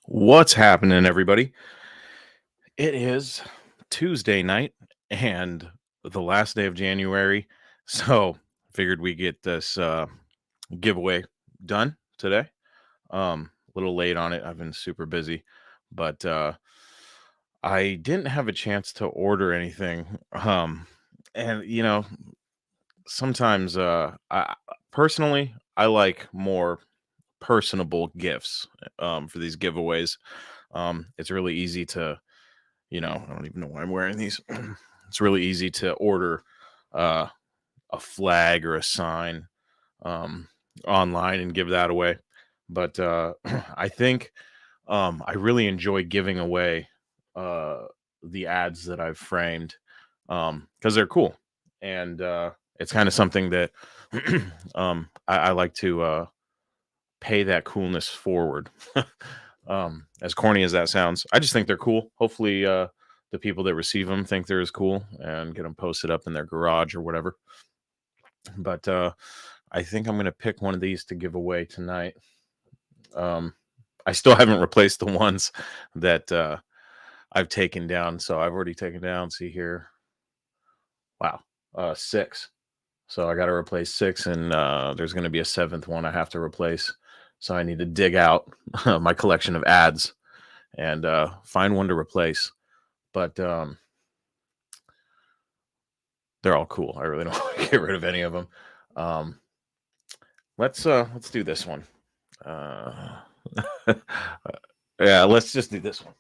What's happening, everybody? It is Tuesday night and the last day of January. So figured we get this giveaway done today. A little late on it. I've been super busy, but I didn't have a chance to order anything. And sometimes personally I like more personable gifts for these giveaways. It's really easy to I don't even know why I'm wearing these. It's really easy to order uh, a flag or a sign um, online and give that away. But I think I really enjoy giving away uh, the ads that I've framed because they're cool. And it's kind of something that I like to pay that coolness forward. As corny as that sounds, I just think they're cool. Hopefully, the people that receive them think they're as cool and get them posted up in their garage or whatever. But I think I'm going to pick one of these to give away tonight. Um, I still haven't replaced the ones that I've taken down. So I've already taken down, see here. Wow, six. So I got to replace six, and there's going to be a seventh one I have to replace. So I need to dig out my collection of ads and find one to replace. But they're all cool. I really don't want to get rid of any of them. Um, let's do this one. Uh, yeah, let's just do this one.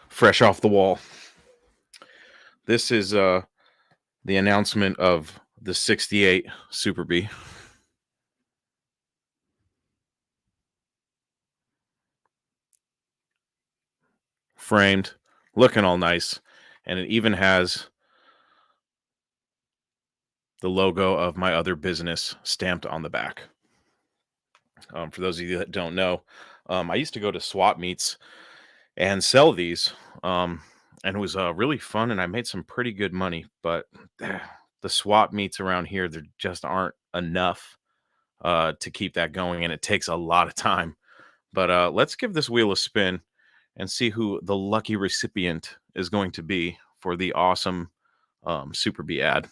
Fresh off the wall. This is the announcement of the 68 Super Bee. Framed, looking all nice, and it even has the logo of my other business stamped on the back. For those of you that don't know, I used to go to swap meets and sell these, um, and it was really fun, and I made some pretty good money. But the swap meets around here, there just aren't enough to keep that going, and it takes a lot of time. But let's give this wheel a spin and see who the lucky recipient is going to be for the awesome Super Bee ad.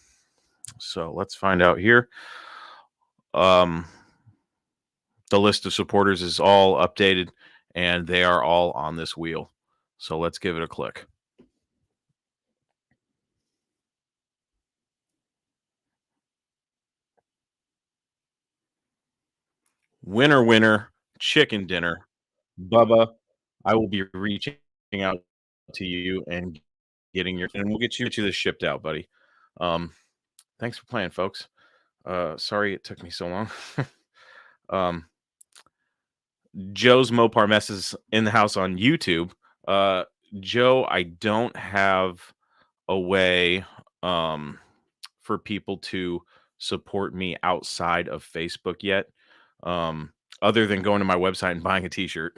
So let's find out here. Um, the list of supporters is all updated and they are all on this wheel. So let's give it a click. Winner, winner, chicken dinner. Bubba, I will be reaching out to you and getting your, and we'll get you this shipped out, buddy. Um, thanks for playing, folks. Sorry it took me so long. um, Joe's Mopar messes in the house on YouTube. Uh, Joe, I don't have a way for people to support me outside of Facebook yet. Other than going to my website and buying a t-shirt.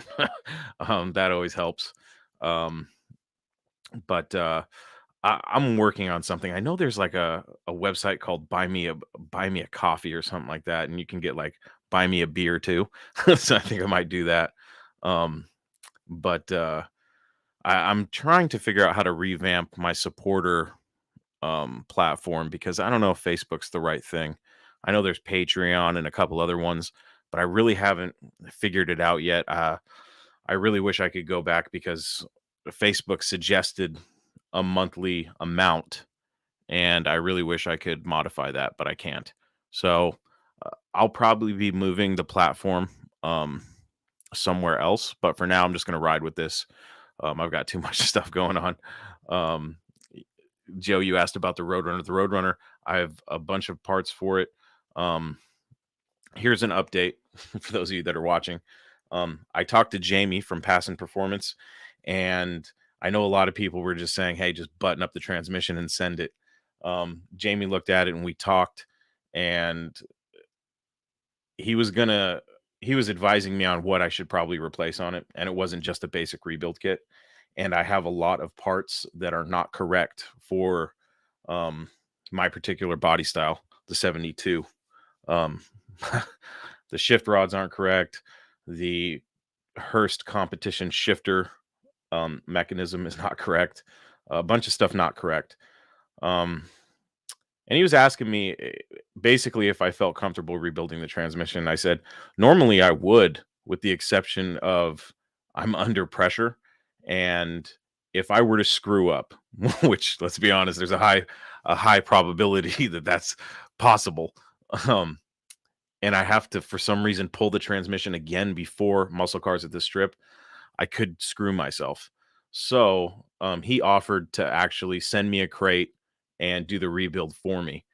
That always helps. Um, but I'm working on something. I know there's like a website called Buy Me a Coffee or something like that, and you can get like buy me a beer too. So I think I might do that. Um, but I'm trying to figure out how to revamp my supporter platform because I don't know if Facebook's the right thing. I know there's Patreon and a couple other ones, but I really haven't figured it out yet. I really wish I could go back because Facebook suggested a monthly amount, and I really wish I could modify that, but I can't. So I'll probably be moving the platform somewhere else, but for now, I'm just going to ride with this. I've got too much stuff going on. Um, Joe, you asked about the Roadrunner. The Roadrunner, I have a bunch of parts for it. Um, Here's an update for those of you that are watching. I talked to Jamie from Pass and Performance, and I know a lot of people were just saying, "Hey, just button up the transmission and send it." Jamie looked at it and we talked, and he was gonna he was advising me on what I should probably replace on it, and it wasn't just a basic rebuild kit. And I have a lot of parts that are not correct for um, my particular body style. the 72. Um, the shift rods aren't correct. The Hurst competition shifter mechanism is not correct. A bunch of stuff not correct. Um, and he was asking me basically if I felt comfortable rebuilding the transmission. I said, normally I would, with the exception of I'm under pressure. And if I were to screw up, which let's be honest, there's a high probability that that's possible. Um, and I have to, for some reason, pull the transmission again before muscle cars at the strip, I could screw myself. So he offered to actually send me a crate and do the rebuild for me.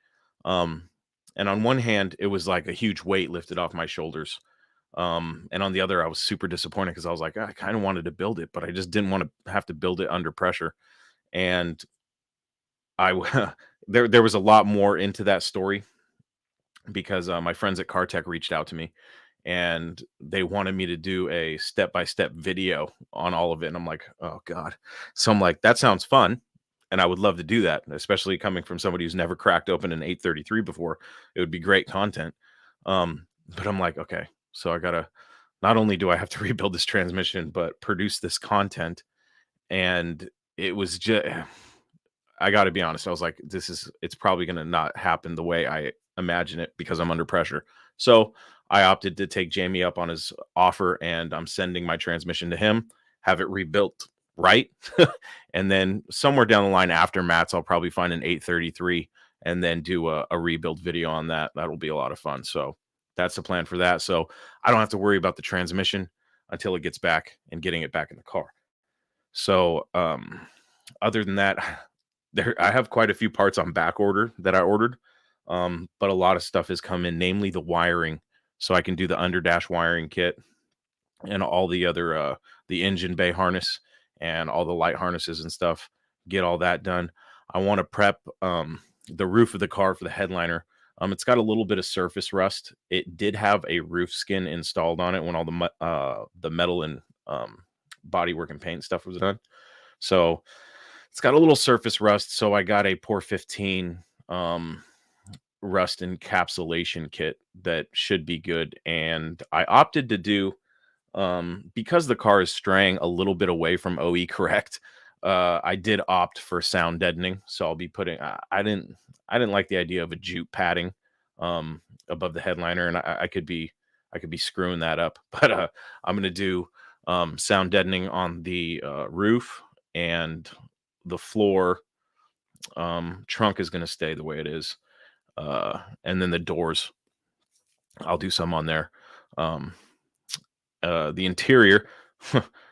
Um, and on one hand, it was like a huge weight lifted off my shoulders. And on the other, I was super disappointed because I was like, I kind of wanted to build it, but I just didn't want to have to build it under pressure. And there was a lot more into that story because my friends at CarTech reached out to me and they wanted me to do a step-by-step video on all of it. And I'm like, oh God. So I'm like, that sounds fun. And I would love to do that, especially coming from somebody who's never cracked open an 833 before. It would be great content. But I'm like, okay, so I gotta, not only do I have to rebuild this transmission, but produce this content. And it was just, I got to be honest. I was like, it's probably going to not happen the way I imagine it because I'm under pressure. So I opted to take Jamie up on his offer and I'm sending my transmission to him, have it rebuilt right. And then somewhere down the line after Matt's, I'll probably find an 833 and then do a rebuild video on that. That'll be a lot of fun. So that's the plan for that. So I don't have to worry about the transmission until it gets back and getting it back in the car. So, other than that, I have quite a few parts on back order that I ordered, but a lot of stuff has come in, namely the wiring, so I can do the underdash wiring kit and all the other the engine bay harness and all the light harnesses and stuff. Get all that done. I want to prep the roof of the car for the headliner. It's got a little bit of surface rust. It did have a roof skin installed on it when all the metal and bodywork and paint stuff was done. So it's got a little surface rust. So I got a Por 15 rust encapsulation kit that should be good. And I opted to do because the car is straying a little bit away from OE correct. I did opt for sound deadening. So I'll be putting I didn't like the idea of a jute padding above the headliner, and I could be screwing that up. But I'm gonna do sound deadening on the roof and the floor. Trunk is going to stay the way it is. And then the doors, I'll do some on there. The interior,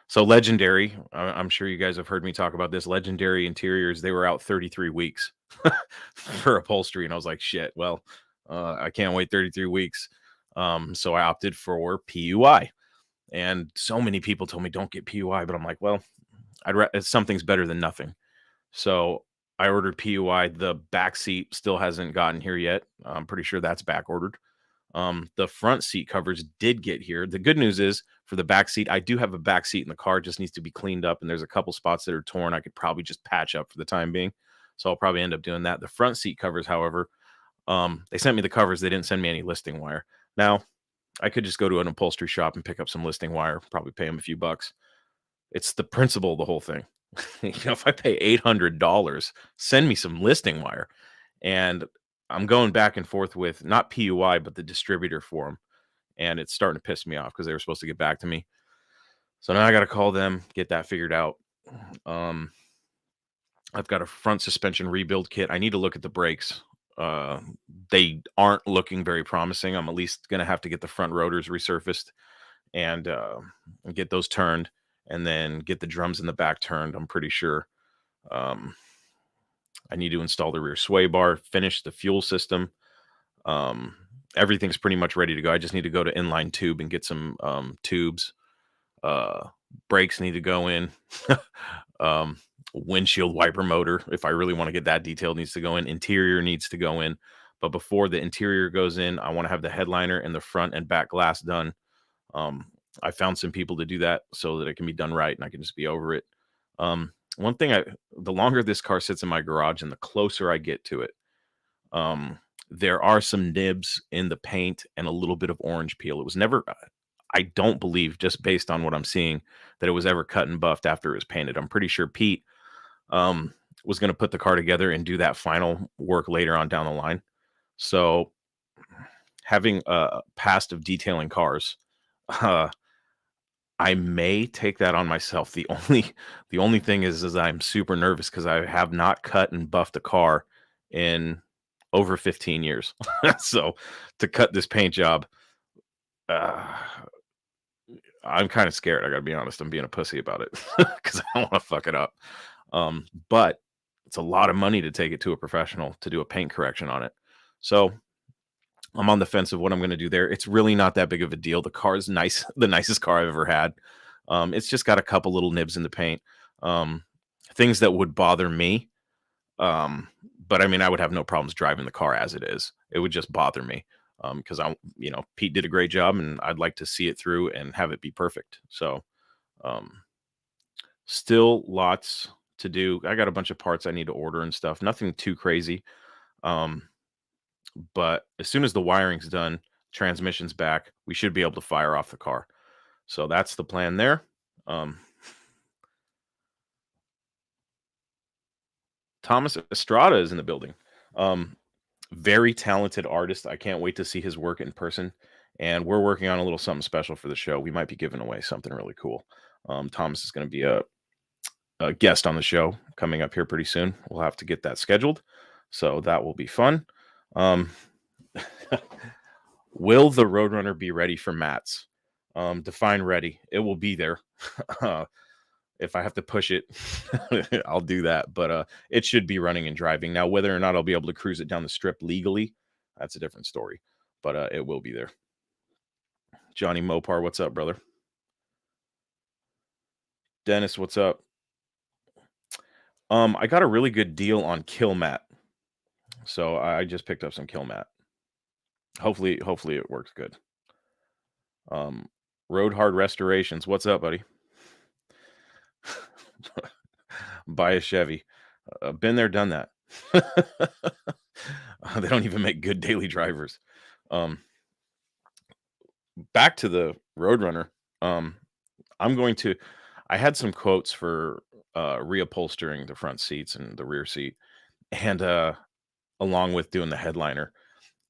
so Legendary, I'm sure you guys have heard me talk about this. Legendary interiors, they were out 33 weeks for upholstery. And I was like, shit, well, I can't wait 33 weeks. So I opted for PUI. And so many people told me don't get PUI, but I'm like, well, something's better than nothing. So I ordered PUI. The back seat still hasn't gotten here yet. I'm pretty sure that's back ordered. The front seat covers did get here. The good news is for the back seat, I do have a back seat in the car. It just needs to be cleaned up. And there's a couple spots that are torn. I could probably just patch up for the time being. So I'll probably end up doing that. The front seat covers, however, they sent me the covers. They didn't send me any listing wire. Now, I could just go to an upholstery shop and pick up some listing wire, probably pay them a few bucks. It's the principle of the whole thing. If I pay $800, send me some listing wire. And I'm going back and forth with not PUI, but the distributor for them. And it's starting to piss me off because they were supposed to get back to me. So now I got to call them, get that figured out. I've got a front suspension rebuild kit. I need to look at the brakes. They aren't looking very promising. I'm at least going to have to get the front rotors resurfaced and get those turned and then get the drums in the back turned. I'm pretty sure. I need to install the rear sway bar, finish the fuel system. Everything's pretty much ready to go. I just need to go to inline tube and get some tubes. Brakes need to go in. Windshield wiper motor, if I really want to get that detailed, needs to go in. Interior needs to go in. But before the interior goes in, I want to have the headliner and the front and back glass done. I found some people to do that so that it can be done right and I can just be over it. One thing, the longer this car sits in my garage and the closer I get to it, There are some nibs in the paint and a little bit of orange peel. It was never, I don't believe, just based on what I'm seeing, that it was ever cut and buffed after it was painted. I'm pretty sure Pete was going to put the car together and do that final work later on down the line. So having a past of detailing cars, I may take that on myself. The only thing is I'm super nervous because I have not cut and buffed a car in over 15 years. So to cut this paint job, uh, I'm kind of scared. I gotta be honest. I'm being a pussy about it because I don't want to fuck it up. But it's a lot of money to take it to a professional to do a paint correction on it. So I'm on the fence of what I'm going to do there. It's really not that big of a deal. The car is nice, the nicest car I've ever had. It's just got a couple little nibs in the paint, things that would bother me. But I mean, I would have no problems driving the car as it is. It would just bother me because Pete did a great job, and I'd like to see it through and have it be perfect. So, still lots to do. I got a bunch of parts I need to order and stuff. Nothing too crazy. But as soon as the wiring's done, transmission's back, we should be able to fire off the car. So that's the plan there. Thomas Estrada is in the building. Very talented artist. I can't wait to see his work in person. And we're working on a little something special for the show. We might be giving away something really cool. Thomas is going to be a guest on the show coming up here pretty soon. We'll have to get that scheduled. So that will be fun. Will the Roadrunner be ready for mats? Define ready. It will be there. If I have to push it, I'll do that. But it should be running and driving. Now, whether or not I'll be able to cruise it down the strip legally, that's a different story. But it will be there. Johnny Mopar, what's up, brother? Dennis, what's up? I got a really good deal on Killmat. So I just picked up some Killmat. Hopefully it works good. Road Hard Restorations, what's up, buddy? Buy a Chevy. Been there, done that. They don't even make good daily drivers. Back to the Roadrunner. I had some quotes for reupholstering the front seats and the rear seat, and along with doing the headliner.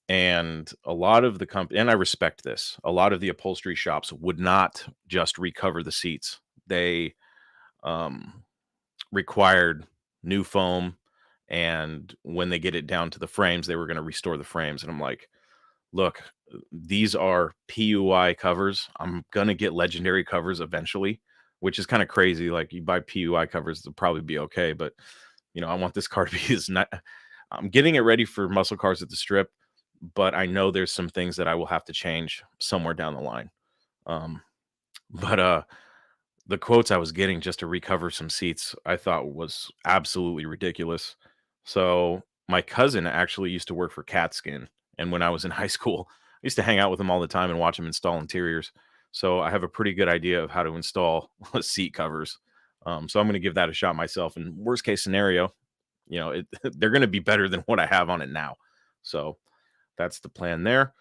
And a lot of the company, and I respect this, a lot of the upholstery shops would not just recover the seats. They required new foam, and when they get it down to the frames, they were going to restore the frames. And I'm like, look, these are PUI covers. I'm going to get legendary covers eventually, which is kind of crazy. Like, you buy PUI covers, they'll probably be okay. But, I want this car to be I'm getting it ready for muscle cars at the strip, but I know there's some things that I will have to change somewhere down the line. But the quotes I was getting just to recover some seats, I thought was absolutely ridiculous. So my cousin actually used to work for Catskin, and when I was in high school, I used to hang out with him all the time and watch him install interiors. So I have a pretty good idea of how to install seat covers. So I'm going to give that a shot myself. And worst case scenario, they're going to be better than what I have on it now. So that's the plan there.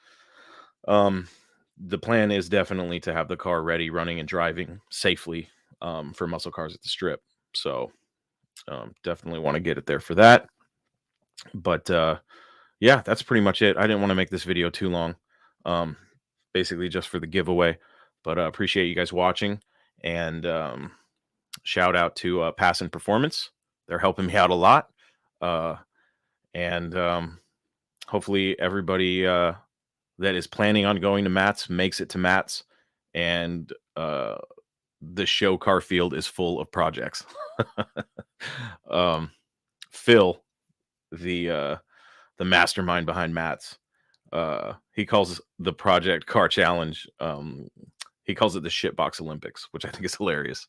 The plan is definitely to have the car ready, running and driving safely for muscle cars at the strip. So definitely want to get it there for that. But yeah, that's pretty much it. I didn't want to make this video too long. Basically just for the giveaway. But appreciate you guys watching. And shout out to Passion Performance. They're helping me out a lot. And hopefully everybody that is planning on going to Matt's makes it to Matt's, and the show car field is full of projects. Phil, the mastermind behind Matt's, he calls the Project Car Challenge, he calls it the Shitbox Olympics, which I think is hilarious.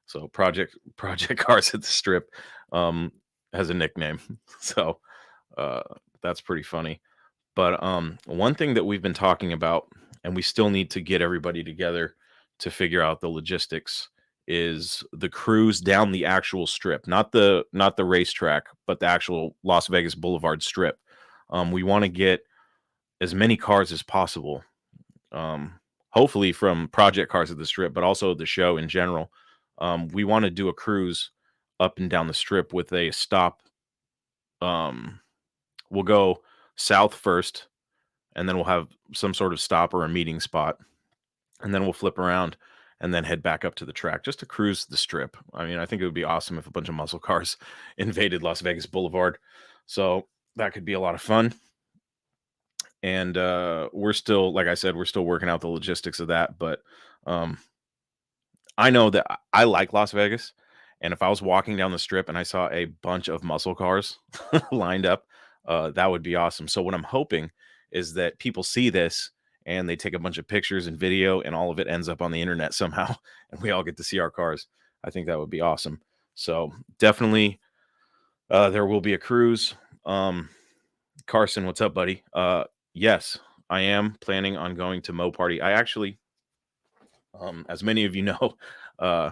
So Project Cars at the Strip has a nickname. So that's pretty funny. But one thing that we've been talking about, and we still need to get everybody together to figure out the logistics, is the cruise down the actual strip, not the racetrack, but the actual Las Vegas Boulevard Strip. We want to get as many cars as possible. Um, Hopefully from project cars at the strip, but also the show in general. We want to do a cruise up and down the strip with a stop. Um, we'll go south first, and then we'll have some sort of stop or a meeting spot, and then we'll flip around and then head back up to the track just to cruise the strip. I mean, I think it would be awesome if a bunch of muscle cars invaded Las Vegas Boulevard. So that could be a lot of fun. And we're still, like I said, we're still working out the logistics of that. But um, I know that I like Las Vegas. And if I was walking down the strip and I saw a bunch of muscle cars lined up, that would be awesome. So what I'm hoping is that people see this and they take a bunch of pictures and video, and all of it ends up on the internet somehow, and we all get to see our cars. I think that would be awesome. So definitely, there will be a cruise. Carson, what's up, buddy? Yes, I am planning on going to Mo Party. I actually, as many of you know, uh,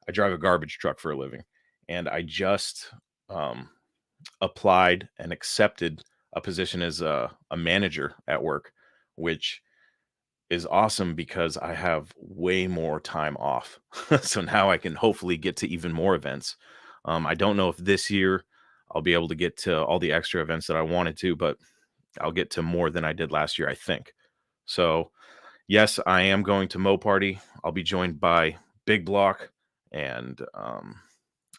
I drive a garbage truck for a living, and I just um, applied and accepted a position as a manager at work, which is awesome because I have way more time off. So now I can hopefully get to even more events. I don't know if this year I'll be able to get to all the extra events that I wanted to, but I'll get to more than I did last year, I think. So, yes, I am going to Mo Party. I'll be joined by Big Block and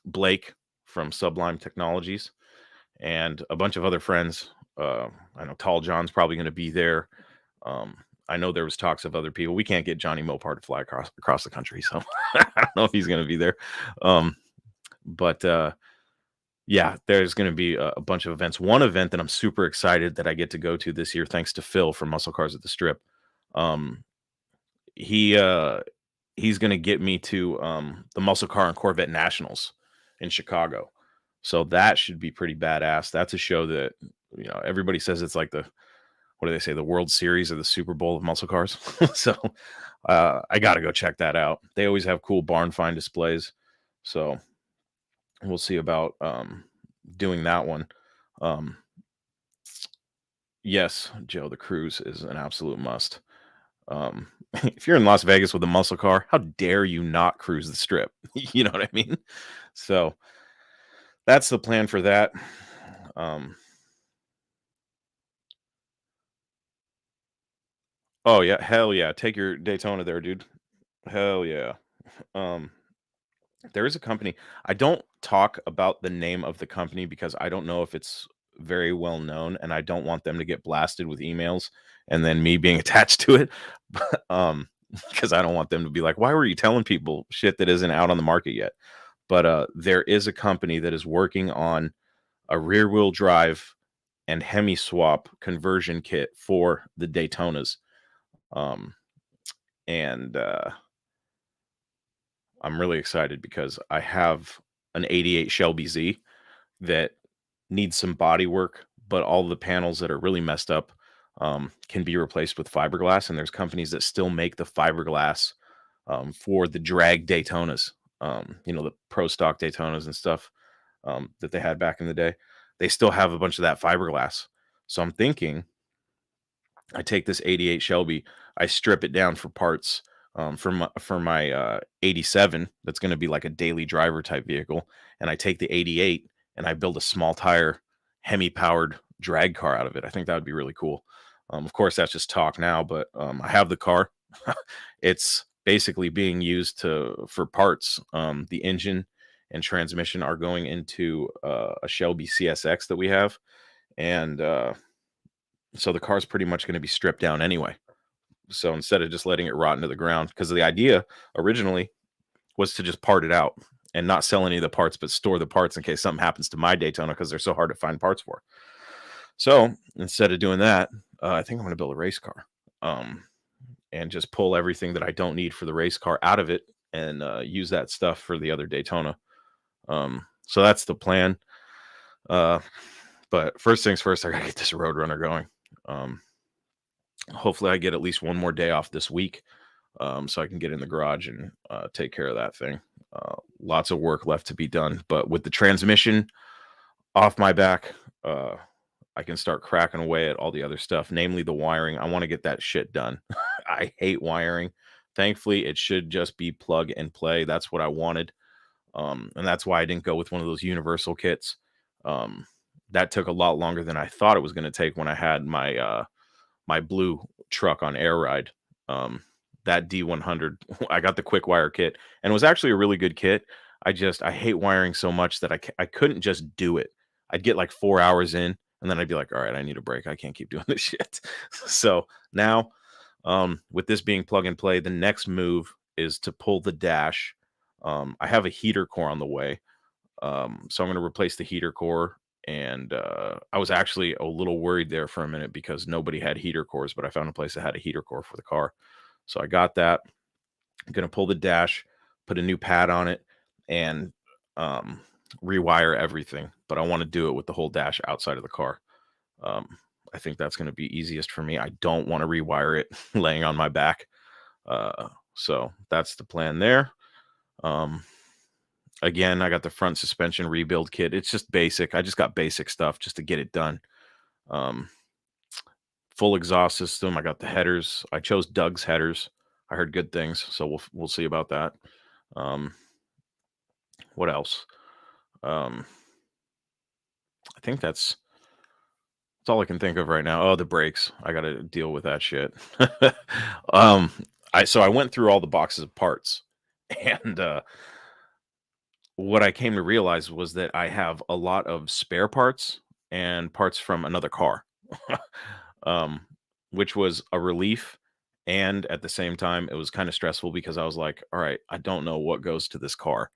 Blake from Sublime Technologies and a bunch of other friends. I know Tall John's probably going to be there. Um, I know there was talks of other people. We can't get Johnny Mopar to fly across the country, so I don't know if he's going to be there. Um, but yeah, there's going to be a bunch of events. One event that I'm super excited that I get to go to this year, thanks to Phil from Muscle Cars at the Strip. Um, he he's going to get me to the Muscle Car and Corvette Nationals in Chicago. So that should be pretty badass. That's a show that everybody says it's like the what do they say, the World Series or the Super Bowl of muscle cars. So I got to go check that out. They always have cool barn find displays. So we'll see about doing that one. Um, yes, Joe, the cruise is an absolute must. If you're in Las Vegas with a muscle car, how dare you not cruise the strip? You know what I mean? So that's the plan for that. Um, oh yeah, hell yeah. Take your Daytona there, dude. Hell yeah. Um, there is a company. I don't talk about the name of the company because I don't know if it's very well known, and I don't want them to get blasted with emails and then me being attached to it. But, because I don't want them to be like, "Why were you telling people shit that isn't out on the market yet?" But there is a company that is working on a rear wheel drive and Hemi swap conversion kit for the Daytonas. Um, and I'm really excited because I have an 88 Shelby Z that needs some body work, but all the panels that are really messed up can be replaced with fiberglass. And there's companies that still make the fiberglass for the drag Daytonas, the pro stock Daytonas and stuff that they had back in the day. They still have a bunch of that fiberglass. So I'm thinking I take this 88 Shelby, I strip it down for parts for my 87 that's going to be like a daily driver type vehicle, and I take the 88 and I build a small tire Hemi powered drag car out of it. I think that would be really cool. Of course, that's just talk now, but I have the car. It's basically being used for parts. The engine and transmission are going into a Shelby CSX that we have, and so the car's pretty much going to be stripped down anyway. So instead of just letting it rot into the ground, because the idea originally was to just part it out and not sell any of the parts, but store the parts in case something happens to my Daytona because they're so hard to find parts for. So instead of doing that, I think I'm going to build a race car and just pull everything that I don't need for the race car out of it and use that stuff for the other Daytona. So that's the plan. But first things first, I got to get this Roadrunner going. Hopefully I get at least one more day off this week so I can get in the garage and take care of that thing. Lots of work left to be done, but with the transmission off my back, I can start cracking away at all the other stuff, namely the wiring. I want to get that shit done. I hate wiring. Thankfully, it should just be plug and play. That's what I wanted. And that's why I didn't go with one of those universal kits. Um, that took a lot longer than I thought it was going to take when I had my blue truck on air ride. Um, that D100, I got the quick wire kit, and it was actually a really good kit. I hate wiring so much that I couldn't just do it. I'd get like 4 hours in, and then I'd be like, all right, I need a break. I can't keep doing this shit. So now, with this being plug and play, the next move is to pull the dash. I have a heater core on the way. So I'm going to replace the heater core. And I was actually a little worried there for a minute because nobody had heater cores, but I found a place that had a heater core for the car. So I got that. I'm going to pull the dash, put a new pad on it, and rewire everything. But I want to do it with the whole dash outside of the car. I think that's going to be easiest for me. I don't want to rewire it laying on my back. So that's the plan there. Again, I got the front suspension rebuild kit. It's just basic. I just got basic stuff just to get it done. Full exhaust system. I got the headers. I chose Doug's headers. I heard good things, so we'll see about that. What else? I think that's all I can think of right now. Oh, the brakes. I got to deal with that shit. I went through all the boxes of parts, and what I came to realize was that I have a lot of spare parts and parts from another car, um, which was a relief. And at the same time, it was kind of stressful because I was like, all right, I don't know what goes to this car.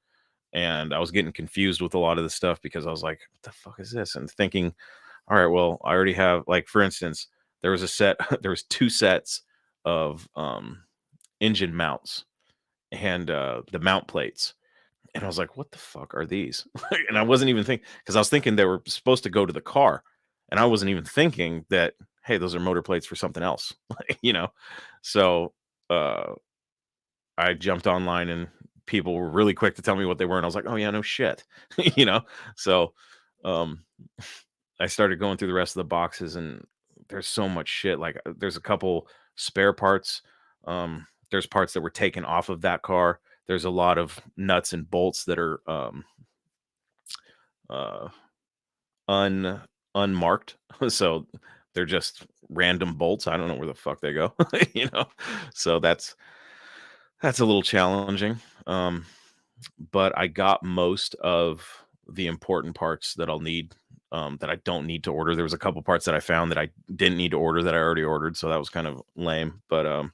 And I was getting confused with a lot of the stuff because I was like, what the fuck is this? And thinking, all right, well, I already have, like, for instance, there was there was 2 sets of engine mounts and the mount plates. And I was like, what the fuck are these? And I wasn't even thinking, because I was thinking they were supposed to go to the car. And I wasn't even thinking that, hey, those are motor plates for something else, you know? So I jumped online and people were really quick to tell me what they were. And I was like, oh, yeah, no shit, you know? So um, I started going through the rest of the boxes, and there's so much shit. Like, there's a couple spare parts. There's parts that were taken off of that car. There's a lot of nuts and bolts that are uh, unmarked, so they're just random bolts. I don't know where the fuck they go, you know. So that's a little challenging. But I got most of the important parts that I'll need. That I don't need to order. There was a couple parts that I found that I didn't need to order that I already ordered, so that was kind of lame. But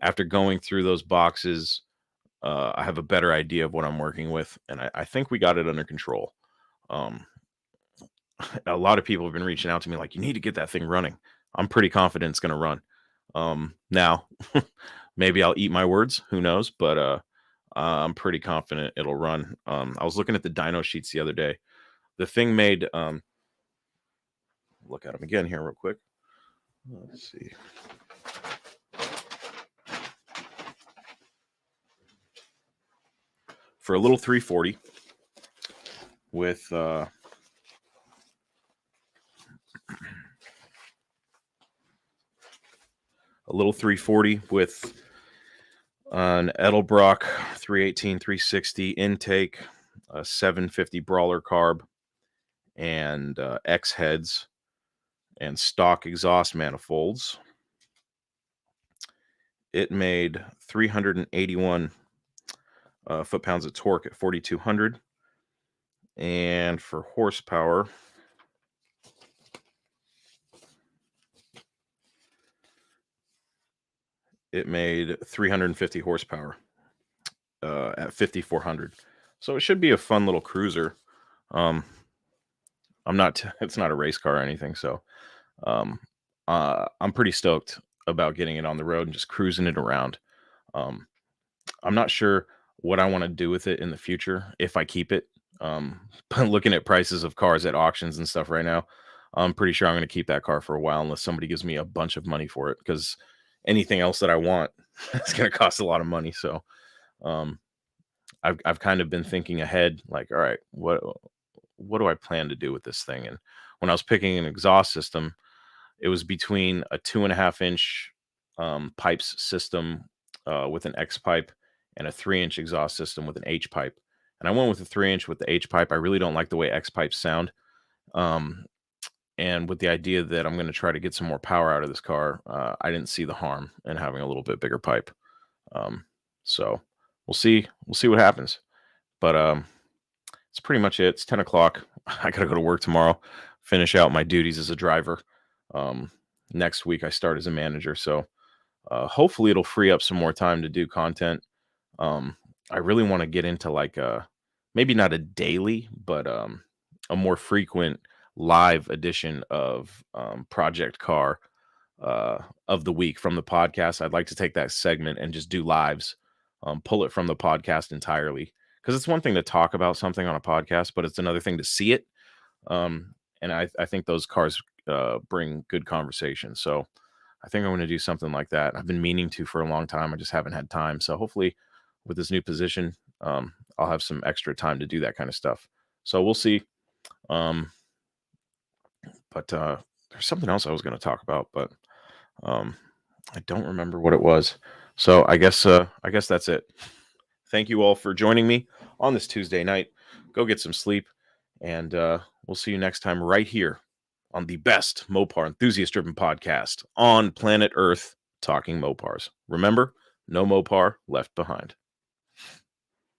after going through those boxes, I have a better idea of what I'm working with, and I think we got it under control. Um, a lot of people have been reaching out to me like, you need to get that thing running. I'm pretty confident it's going to run. Now, maybe I'll eat my words. Who knows? But I'm pretty confident it'll run. I was looking at the dyno sheets the other day. The thing made, look at them again here real quick. Let's see. For a little 340 with a little 340 with an Edelbrock 318 360 intake, a 750 brawler carb, and X heads and stock exhaust manifolds. It made 381 foot-pounds of torque at 4,200. And for horsepower, it made 350 horsepower at 5,400. So it should be a fun little cruiser. I'm not, it's not a race car or anything. So I'm pretty stoked about getting it on the road and just cruising it around. I'm not sure what I want to do with it in the future if I keep it. But looking at prices of cars at auctions and stuff right now, I'm pretty sure I'm going to keep that car for a while unless somebody gives me a bunch of money for it, because anything else that I want is going to cost a lot of money. So I've kind of been thinking ahead, like, all right, what do I plan to do with this thing? And when I was picking an exhaust system, it was between a 2.5 inch pipes system with an X pipe and a 3 inch exhaust system with an H pipe. And I went with the 3 inch with the H pipe. I really don't like the way X pipes sound. Um, and with the idea that I'm going to try to get some more power out of this car, I didn't see the harm in having a little bit bigger pipe. Um, so we'll see. We'll see what happens. But it's pretty much it. It's 10 o'clock. I got to go to work tomorrow, finish out my duties as a driver. Um, Next week, I start as a manager. So hopefully, it'll free up some more time to do content. Um, I really want to get into like maybe not a daily, but a more frequent live edition of Project Car of the week from the podcast. I'd like to take that segment and just do lives, pull it from the podcast entirely. Because it's one thing to talk about something on a podcast, but it's another thing to see it. And I think those cars bring good conversation. So I think I'm going to do something like that. I've been meaning to for a long time. I just haven't had time. So hopefully with this new position, I'll have some extra time to do that kind of stuff. So we'll see. Um, but there's something else I was going to talk about, but I don't remember what it was. So I guess that's it. Thank you all for joining me on this Tuesday night. Go get some sleep, and we'll see you next time right here on the best Mopar enthusiast-driven podcast on planet Earth, Talking Mopars. Remember, no Mopar left behind.